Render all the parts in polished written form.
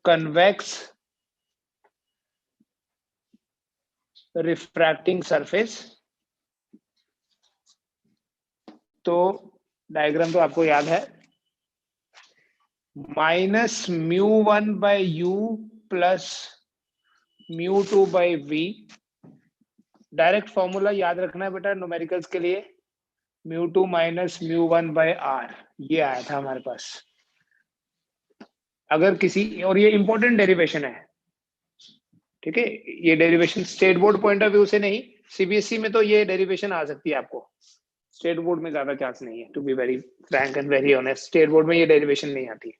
Convex refracting surface, तो diagram तो आपको याद है, -μ1/u plus μ2/v। Direct formula याद रखना है बेटा न्यूमेरिकल्स के लिए, μ2 माइनस μ1/r, ये आया था हमारे पास। अगर किसी, और ये इंपॉर्टेंट डेरिवेशन है, ठीक है, ये derivation state board point of view से नहीं, सीबीएसई में तो ये डेरिवेशन आ सकती है आपको, स्टेट बोर्ड में ज्यादा चांस नहीं है, to be very frank and very honest, state board में ये डेरिवेशन नहीं आती,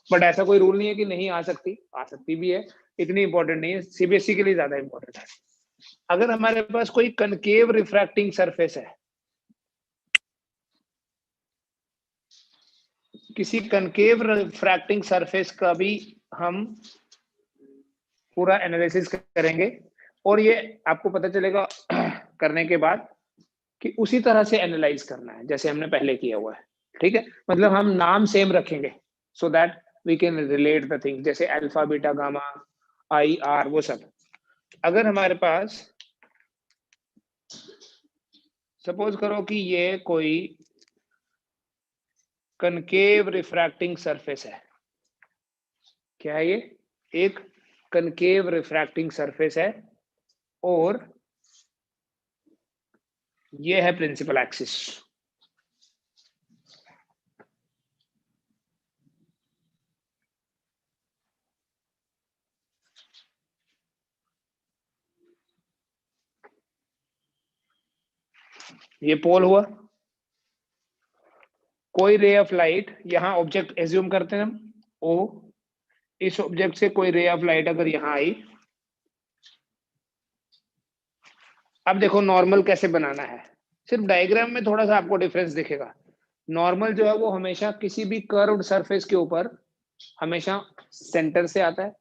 बट ऐसा कोई रूल नहीं है कि नहीं आ सकती भी है, इतनी इंपॉर्टेंट नहीं है, सीबीएसई के लिए ज्यादा इंपॉर्टेंट है। अगर हमारे पास कोई कनकेव रिफ्रैक्टिंग सरफेस है, किसी कनकेव रिफ्रैक्टिंग सरफेस का भी हम पूरा एनालिसिस करेंगे, और ये आपको पता चलेगा करने के बाद कि उसी तरह से एनालाइज करना है जैसे हमने पहले किया हुआ है, ठीक है, मतलब हम नाम सेम रखेंगे so that we can relate the thing, जैसे alpha beta gamma I R वो सब। अगर हमारे पास सपोज करो कि ये कोई कनकेव रिफ्रैक्टिंग सरफेस है, क्या है ये, एक कनकेव रिफ्रैक्टिंग सरफेस है, और ये है प्रिंसिपल एक्सिस। ये पोल हुआ, कोई रे ऑफ लाइट, यहां ऑब्जेक्ट एज्यूम करते हैं हम ओ, इस ऑब्जेक्ट से कोई रे ऑफ लाइट अगर यहां आई, अब देखो नॉर्मल कैसे बनाना है, सिर्फ डायग्राम में थोड़ा सा आपको डिफरेंस दिखेगा। नॉर्मल जो है वो हमेशा किसी भी कर्व्ड सरफेस के ऊपर हमेशा सेंटर से आता है,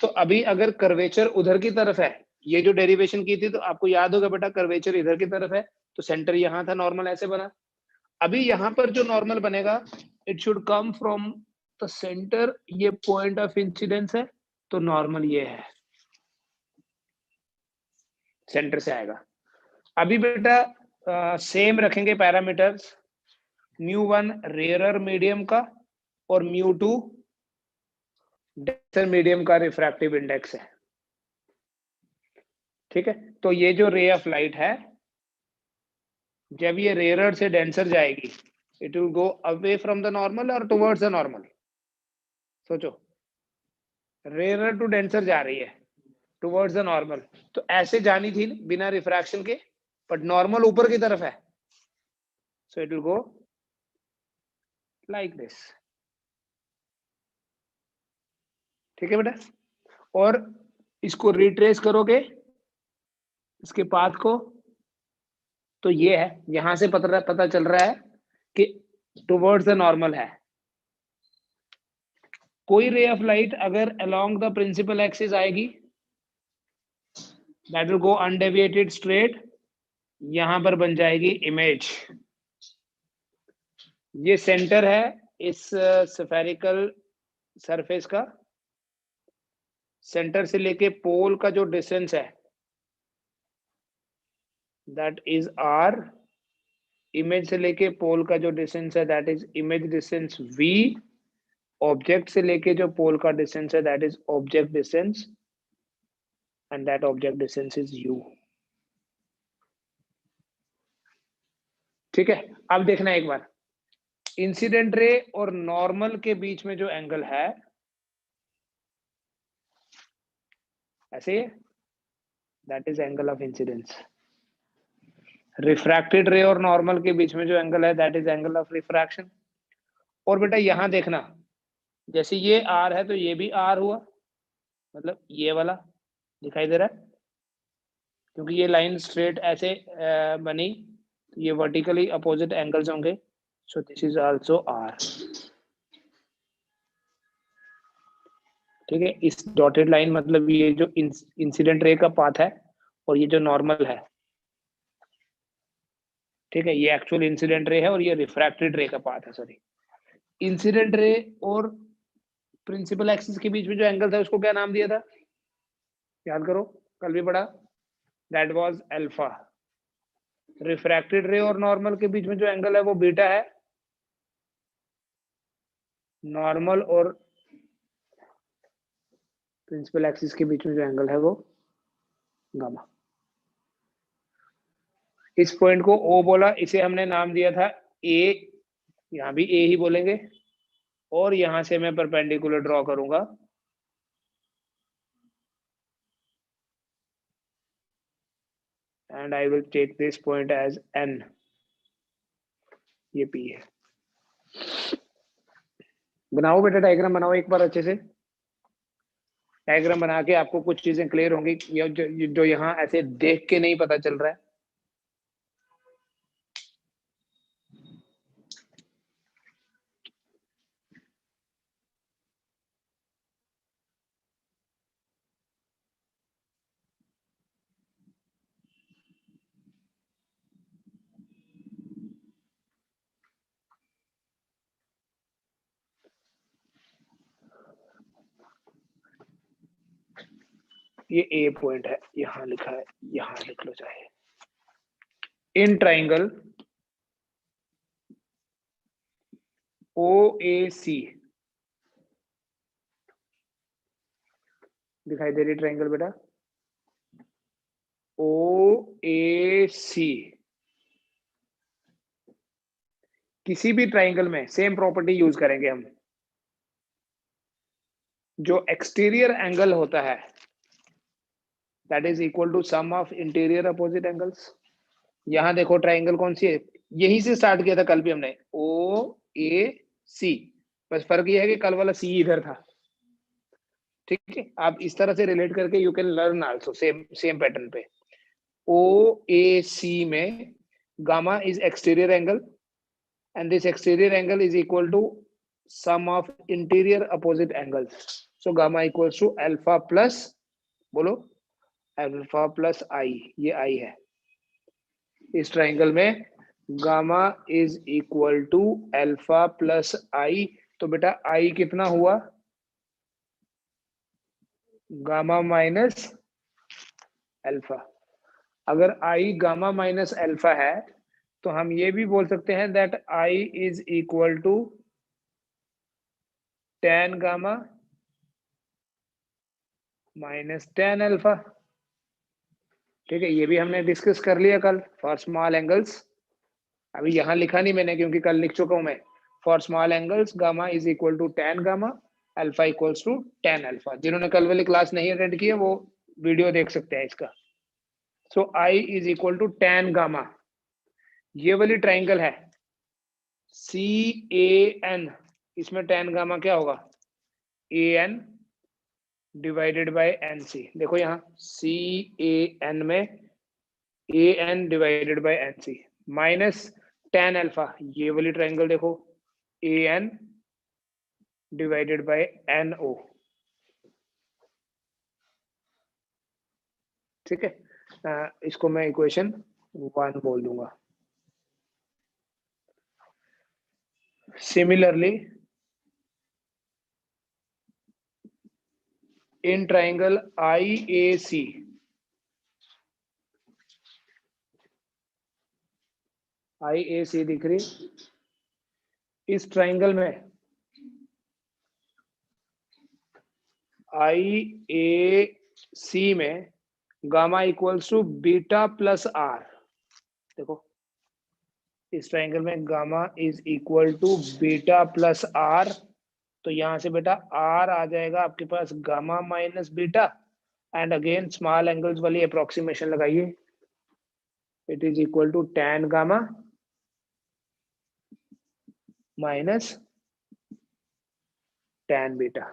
तो अभी अगर कर्वेचर उधर की तरफ है, ये जो डेरिवेशन की थी तो आपको याद होगा बेटा, कर्वेचर इधर की तरफ है तो सेंटर यहां था, नॉर्मल ऐसे बना। अभी यहां पर जो नॉर्मल बनेगा, it should come from the centre, ये पॉइंट ऑफ इंसिडेंस है, तो नॉर्मल ये है, सेंटर से आएगा। अभी बेटा सेम रखेंगे पैरामीटर्स, μ1 रेयरर मीडियम का और μ2 डेंसर मीडियम का रिफ्रैक्टिव इंडेक्स है, ठीक है। तो ये जो रे ऑफ लाइट है, जब ये रेयरर से डेंसर जाएगी, it will go away from the normal और टुवर्ड्स द नॉर्मल। सोचो, रेयरर टू डेंसर जा रही है टुवर्ड्स द नॉर्मल, तो ऐसे जानी थी बिना रिफ्रैक्शन के, बट नॉर्मल ऊपर की तरफ है, so it will go like this, ठीक है बेटा। और इसको रिट्रेस करोगे इसके पाथ को, तो ये है, यहां से पता चल रहा है कि टुवर्ड्स द नॉर्मल है। कोई रे ऑफ लाइट अगर अलोंग द प्रिंसिपल एक्सिस आएगी, that will go undeviated straight, यहां पर बन जाएगी इमेज। ये सेंटर है इस स्फेरिकल सरफेस का, सेंटर से लेके पोल का जो डिस्टेंस है दैट इज आर, इमेज से लेके पोल का जो डिस्टेंस है that is image distance v, object से लेके जो पोल का डिस्टेंस है that is object distance, and that object distance is u, ठीक है। अब देखना एक बार, इंसिडेंट रे और नॉर्मल के बीच में जो एंगल है, ऐसे that is angle of incidence. Refracted रे और नॉर्मल के बीच में जो एंगल है that is angle of refraction. और बेटा यहां देखना, जैसे ये आर है तो ये भी आर हुआ, मतलब ये वाला दिखाई दे रहा है, क्योंकि ये लाइन स्ट्रेट ऐसे बनी, तो ये वर्टिकली अपोजिट एंगल्स होंगे, so this is also R, ठीक है। इस डॉटेड लाइन मतलब ये जो इंसिडेंट रे का पाथ है, और ये जो नॉर्मल है, ठीक है, ये एक्चुअल इंसिडेंट रे है और ये रिफ्रैक्टेड रे का पाथ है, सॉरी। इंसिडेंट रे और प्रिंसिपल एक्सिस के बीच में जो एंगल था उसको क्या नाम दिया था, याद करो, कल भी पढ़ा, दैट वाज अल्फा। रिफ्रैक्टेड रे और नॉर्मल के बीच में जो एंगल है वो बीटा है, नॉर्मल और प्रिंसिपल एक्सिस के बीच में जो एंगल है वो गामा। इस पॉइंट को ओ बोला, इसे हमने नाम दिया था ए, यहां भी ए ही बोलेंगे, और यहां से मैं परपेंडिकुलर ड्रॉ करूंगा, and I will take this point as N, ये पी है। बनाओ बेटा डायग्राम बनाओ एक बार अच्छे से, डायग्राम बना के आपको कुछ चीजें क्लियर होंगी, जो यहाँ ऐसे देख के नहीं पता चल रहा है। ये ए पॉइंट है, यहां लिखा है, यहां लिख लो चाहे। इन ट्राइंगल ओ ए सी, दिखाई दे रही ट्राइंगल बेटा, ओ ए सी, किसी भी ट्राइंगल में सेम प्रॉपर्टी यूज करेंगे हम, जो एक्सटीरियर एंगल होता है that is equal to sum of interior opposite angles. यहां देखो ट्राइंगल कौन सी है, यहीं से स्टार्ट किया था कल भी हमने, ओ ए सी, बस फर्क ये है कि कल वाला सी इधर था, ठीक है। आप इस तरह से रिलेट करके you can learn also same same pattern पे। ओ ए सी में gamma is exterior angle, and this exterior angle is equal to sum of interior opposite angles, so gamma equals to alpha plus, बोलो, alpha plus I, ये I है इस triangle में, gamma is equal to alpha plus I, तो बेटा I कितना हुआ, gamma minus alpha. अगर I गामा माइनस अल्फा है तो हम ये भी बोल सकते हैं that I is equal to tan gamma minus tan alpha, ठीक है। ये भी हमने डिस्कस कर लिया कल फॉर स्मॉल एंगल्स, अभी यहाँ लिखा नहीं मैंने क्योंकि कल लिख चुका हूं मैं। For small angles gamma is equal to tan gamma, alpha equals to tan alpha. जिन्होंने कल वाली क्लास नहीं अटेंड की है वो वीडियो देख सकते हैं इसका। So I is equal to tan gamma, ये वाली ट्राइंगल है सी ए एन, इसमें tan गामा क्या होगा, A N divided by N C. देखो यहाँ सी ए एन में A N divided by N C minus tan alpha, ये वाली ट्राइंगल देखो A N divided by N O, ठीक है। इसको मैं इक्वेशन 1 बोल दूंगा। Similarly in triangle I A C, I A सी दिख रही, इस ट्राइंगल में आई ए सी में gamma equals to beta plus R, देखो इस ट्राइंगल में gamma is equal to beta plus R, तो यहां से बेटा आर आ जाएगा आपके पास gamma minus beta, and again small angles वाली अप्रोक्सीमेशन लगाइए, it is equal to tan gamma minus tan beta.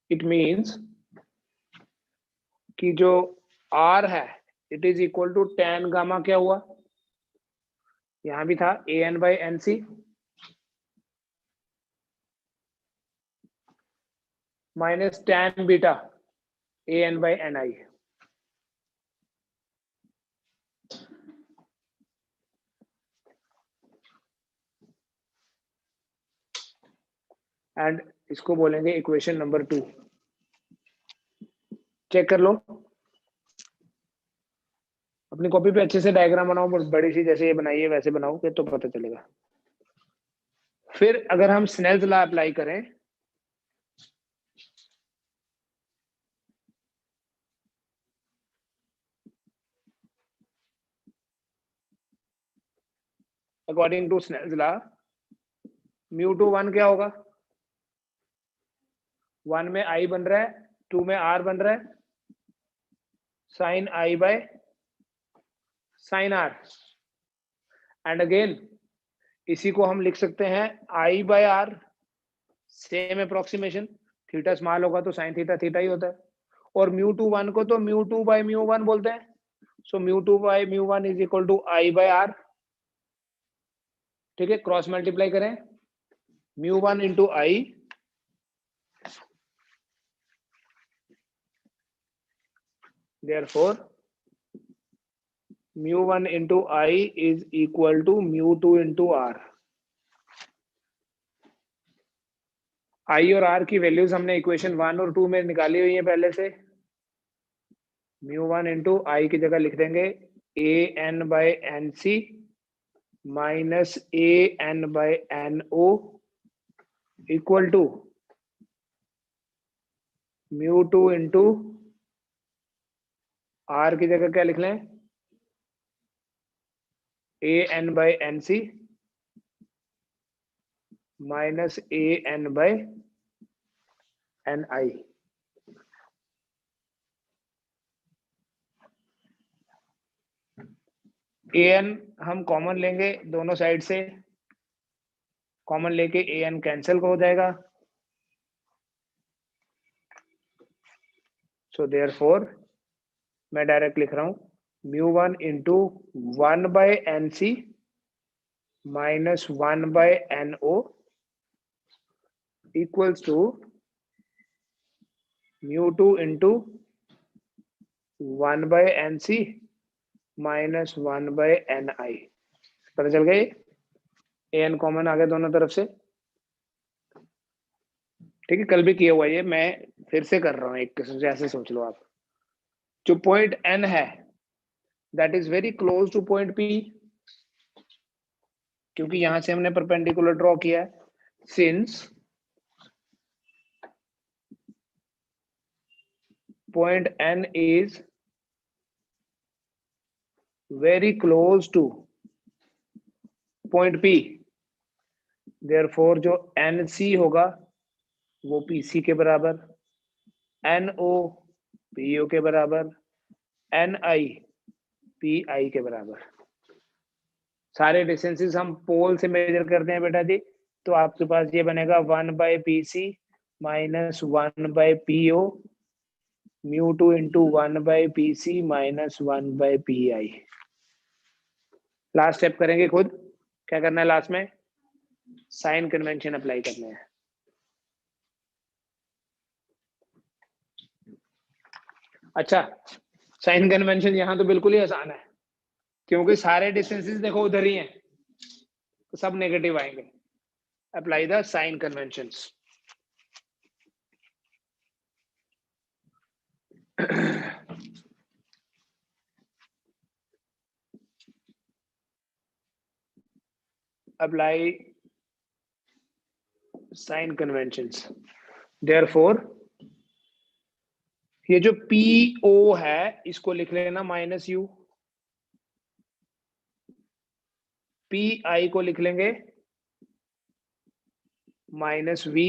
It means कि जो R है it is equal to tan gamma, क्या हुआ, यहां भी था A N by N C minus tan beta an by ni, and इसको बोलेंगे इक्वेशन नंबर 2। चेक कर लो अपनी कॉपी पे, अच्छे से डायग्राम बनाओ, बड़ी सी जैसे ये बनाई है वैसे बनाओ कि तो पता चलेगा। फिर अगर हम स्नेल्स लॉ अप्लाई करें, अकॉर्डिंग टू स्नेल्स लॉ μ2 1 क्या होगा, 1 में i बन रहा है, 2 में r बन रहा है, sine i by sine r, and again इसी को हम लिख सकते हैं i by r, same approximation, theta small होगा तो साइन थीटा थीटा ही होता है, और μ2 1 को तो μ2 बाय μ1 बोलते हैं, so μ2 by μ1 is equal to i by r। ठीक है, क्रॉस मल्टीप्लाई करें, μ1 into i therefore μ1 into i is equal to μ2 into r। i और r की वैल्यूज हमने इक्वेशन 1 और 2 में निकाली हुई है पहले से। μ1 into i की जगह लिख देंगे an by nc minus an by no equal to μ2 into r की जगह क्या लिख लें, an by nc minus an by ni। an हम कॉमन लेंगे दोनों साइड से, कॉमन लेके an कैंसिल हो जाएगा, सो देयरफॉर मैं डायरेक्ट लिख रहा हूं μ1 into 1 by nc minus 1 by no equals to μ2 into 1 by nc minus 1 by ni। पता चल गई, an कॉमन आ गया दोनों तरफ से। ठीक है, कल भी किया हुआ ये, मैं फिर से कर रहा हूँ एक किस्म से, ऐसे सोच लो आप, जो पॉइंट n है that is very close two point p, क्योंकि यहां से हमने परपेंडिकुलर ड्रॉ किया है, since point n is very close two point p, therefore जो nc होगा वो pc के बराबर, no po के बराबर, ni pi के बराबर। सारे डिस्टेंसेस हम पोल से मेजर करते हैं बेटा जी, तो आपके पास ये बनेगा 1 by pc minus 1 by po μ2 into 1 by pc minus 1 by pi। Last step करेंगे खुद, क्या करना है लास्ट में, साइन कन्वेंशन अप्लाई करना है। अच्छा, साइन कन्वेंशन यहाँ तो बिल्कुल ही आसान है, क्योंकि सारे डिस्टेंसेस देखो उधर ही हैं, तो सब नेगेटिव आएंगे। Apply the sign conventions. apply sign conventions, therefore ये जो PO है इसको लिख लेना माइनस u, PI को लिख लेंगे माइनस v,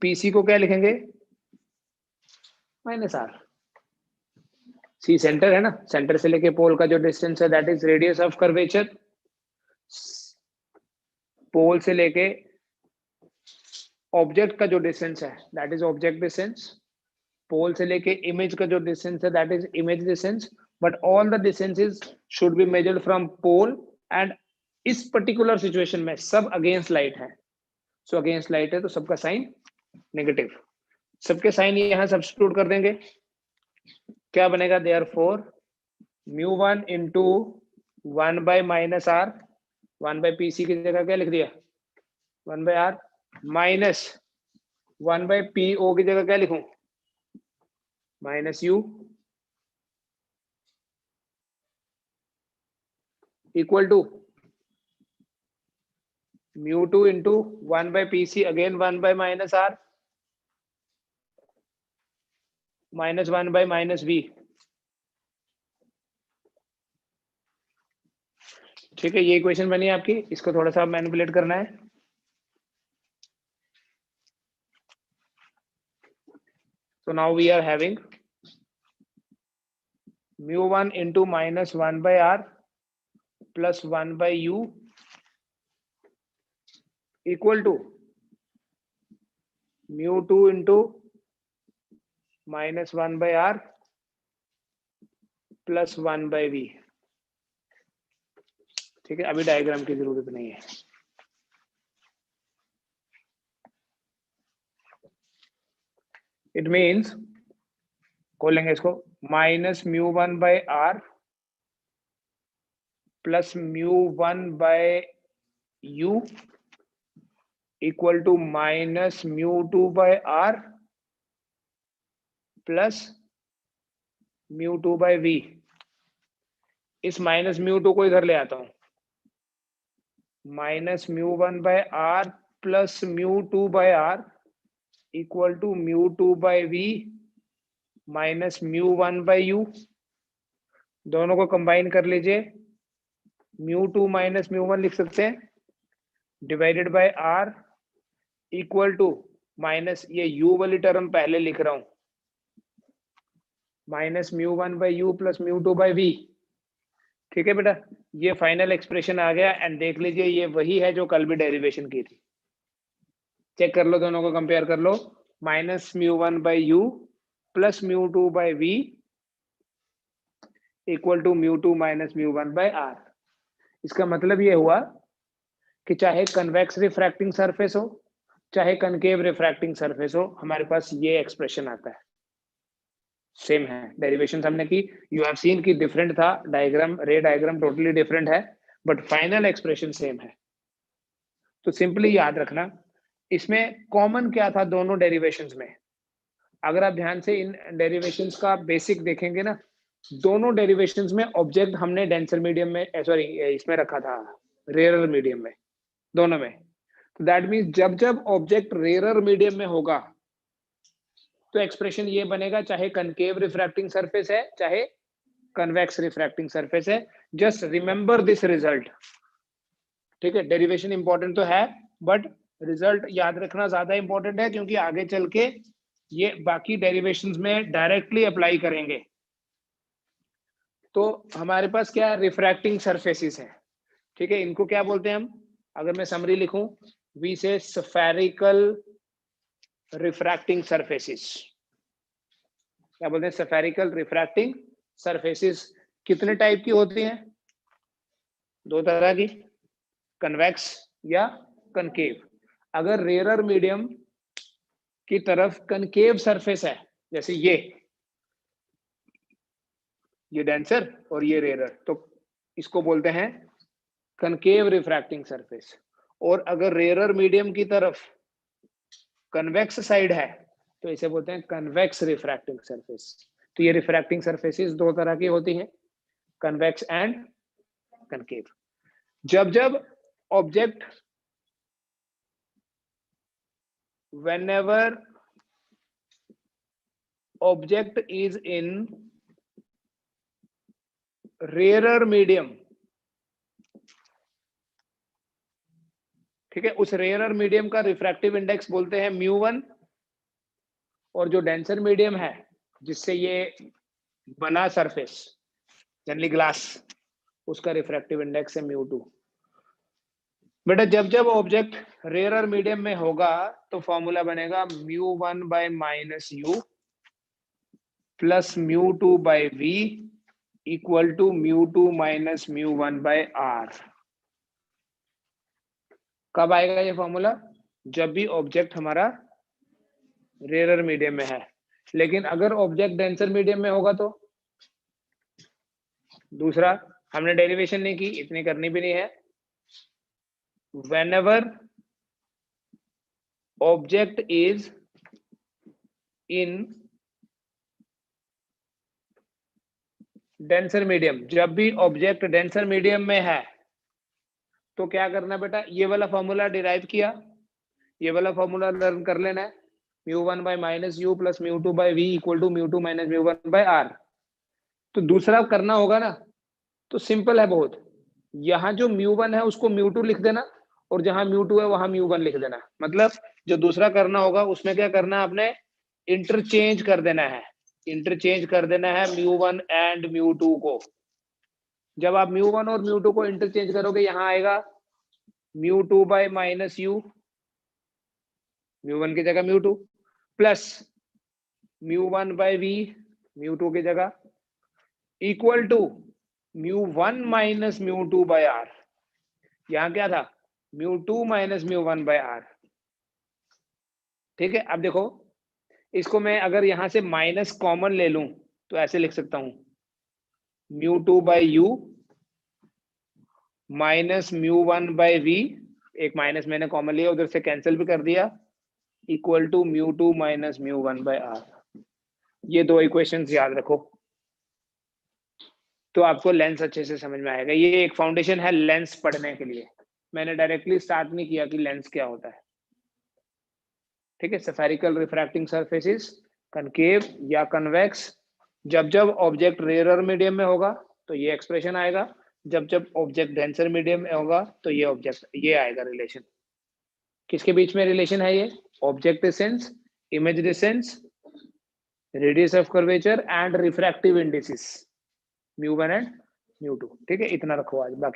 PC को क्या लिखेंगे माइनस r। C सेंटर है ना, सेंटर से लेके पोल का जो डिस्टेंस है that is radius of curvature, pole से लेके ऑब्जेक्ट का जो डिस्टेंस है that is object distance, pole से लेके इमेज का जो डिस्टेंस है that is image distance, but all the distances should be measured from pole, and इस पर्टिकुलर सिचुएशन में सब अगेंस्ट लाइट है, सो अगेंस्ट लाइट है तो सबका साइन नेगेटिव। सबके साइन यहाँ सब्स्टिट्यूट कर देंगे, क्या बनेगा, देयरफॉर μ1 इंटू 1/-r, 1/pc की जगह क्या लिख दिया, 1/r, माइनस 1/po की जगह क्या लिखूं, -u, equal to μ2 into 1/pc, again 1/-r, -1/-v। ठीक है, ये इक्वेशन बनी आपकी, इसको थोड़ा सा मैनिपुलेट करना है। So now we are having μ1 into -1/r plus 1/u equal to μ2 into -1/r plus 1/v। ठीक है, अभी डायग्राम की जरूरत नहीं है। इट मीन्स खोलेंगे इसको, -μ1/r plus μ1/u equal to -μ2/r plus μ2/v। इस -μ2 को इधर ले आता हूं, -μ1/r plus μ2/r equal to μ2/v minus μ1/u। दोनों को कंबाइन कर लीजिए, μ2 माइनस μ1 लिख सकते हैं, divided by r equal to minus ये u वाली टर्म पहले लिख रहा हूं, -μ1/u प्लस μ2/v। ठीक है बेटा, ये फाइनल एक्सप्रेशन आ गया। एंड देख लीजिए ये वही है जो कल भी डेरिवेशन की थी। चेक कर लो, दोनों को कंपेयर कर लो, -μ1/u plus μ2/v equal to μ2 minus μ1/r। इसका मतलब ये हुआ कि चाहे कन्वेक्स रिफ्रैक्टिंग सरफेस हो चाहे कनकेव रिफ्रैक्टिंग सरफेस हो, हमारे पास ये एक्सप्रेशन आता है, सेम है। डेरिवेशन हमने की, यू हैव सीन कि डिफरेंट था डायग्राम, रे डायग्राम टोटली डिफरेंट है, बट फाइनल एक्सप्रेशन सेम है। तो सिंपली याद रखना, इसमें कॉमन क्या था दोनों डेरिवेशंस में। अगर आप ध्यान से इन डेरिवेशंस का बेसिक देखेंगे ना, दोनों डेरिवेशंस में ऑब्जेक्ट हमने डेंसर मीडियम में, सॉरी इसमें रखा था, रेयरर मीडियम में, दोनों में। तो दैट मीन्स जब जब ऑब्जेक्ट रेयरर मीडियम में होगा तो एक्सप्रेशन ये बनेगा, चाहे कनकेव रिफ्रैक्टिंग सरफेस है चाहे कन्वेक्स रिफ्रैक्टिंग सरफेस है। Just remember this result. ठीक है, डेरिवेशन इंपॉर्टेंट तो है बट रिजल्ट याद रखना ज्यादा इंपॉर्टेंट है, क्योंकि आगे चल के ये बाकी डेरिवेशंस में डायरेक्टली अप्लाई करेंगे। तो हमारे पास क्या रिफ्रैक्टिंग सरफेसेस है। ठीक है, इनको क्या बोलते हैं हम, अगर मैं समरी लिखूं, वी से स्फेरिकल रिफ्रैक्टिंग सरफेसेस। क्या बोलते हैं, स्फेरिकल रिफ्रैक्टिंग सरफेसेस। कितने टाइप की होती हैं, दो तरह की, कन्वेक्स या कनकेव। अगर रेयरर मीडियम की तरफ कनकेव सरफेस है, जैसे ये डेंसर और ये रेयरर, तो इसको बोलते हैं कनकेव रिफ्रैक्टिंग सरफेस। और अगर रेयरर मीडियम की तरफ कन्वेक्स साइड है तो इसे बोलते हैं कन्वेक्स रिफ्रैक्टिंग सरफेस। तो ये रिफ्रैक्टिंग सरफेसेस दो तरह की होती हैं, कन्वेक्स एंड कनकेव। जब जब object, whenever object is in rarer medium, ठीक है, उस रेयरर मीडियम का रिफ्रैक्टिव इंडेक्स बोलते हैं μ1, और जो डेंसर मीडियम है जिससे ये बना सरफेस, जनरली ग्लास, उसका रिफ्रैक्टिव इंडेक्स है μ2। बेटा जब जब ऑब्जेक्ट रेयरर मीडियम में होगा तो फॉर्मूला बनेगा μ1/-u plus μ2/v equal to μ2 minus μ1/r। कब आएगा ये फॉर्मूला, जब भी ऑब्जेक्ट हमारा रेयर मीडियम में है। लेकिन अगर ऑब्जेक्ट डेंसर मीडियम में होगा तो दूसरा, हमने डेरिवेशन नहीं की, इतनी करनी भी नहीं है। whenever object is in denser medium, जब भी ऑब्जेक्ट डेंसर मीडियम में है तो क्या करना बेटा, ये वाला फॉर्मूला डिराइव किया, ये वाला फॉर्मूला लर्न कर लेना है, μ1 by minus U plus μ2 by v equal to μ2 minus μ1 by r। तो दूसरा करना होगा ना, तो सिंपल है बहुत, यहाँ जो μ1 है उसको μ2 लिख देना और जहां μ2 है वहां μ1 लिख देना। मतलब जो दूसरा करना होगा उसमें क्या करना है आपने, इंटरचेंज कर देना है, इंटरचेंज कर देना है μ1 एंड μ2 को। जब आप μ1 और μ2 को इंटरचेंज करोगे, यहाँ आएगा μ2 by माइनस यू, μ1 की जगह μ2 प्लस μ1 by v, μ2 की जगह equal to μ1 minus μ2 by r। यहाँ क्या था, μ2 माइनस μ1 by r। ठीक है, अब देखो इसको मैं अगर यहां से माइनस कॉमन ले लूं तो ऐसे लिख सकता हूं, μ2 by u minus μ1 by v, एक माइनस मैंने कॉमन लिया, उधर से कैंसिल भी कर दिया, equal to μ2 minus μ1 by r। ये दो इक्वेशंस याद रखो तो आपको लेंस अच्छे से समझ में आएगा। ये एक फाउंडेशन है लेंस पढ़ने के लिए, मैंने डायरेक्टली स्टार्ट नहीं किया कि लेंस क्या होता है। ठीक है, स्फेरिकल रिफ्रैक्टिंग सरफेसेस, कनकेव या कन्वेक्स, जब जब ऑब्जेक्ट रेयर मीडियम में होगा तो ये एक्सप्रेशन आएगा, जब जब ऑब्जेक्ट डेंसर मीडियम में होगा तो ये ऑब्जेक्ट, ये आएगा रिलेशन। किसके बीच में रिलेशन है ये, object distance, image distance, radius of curvature and refractive indices μ1 and μ2। ठीक है, इतना रखो आज, बाकी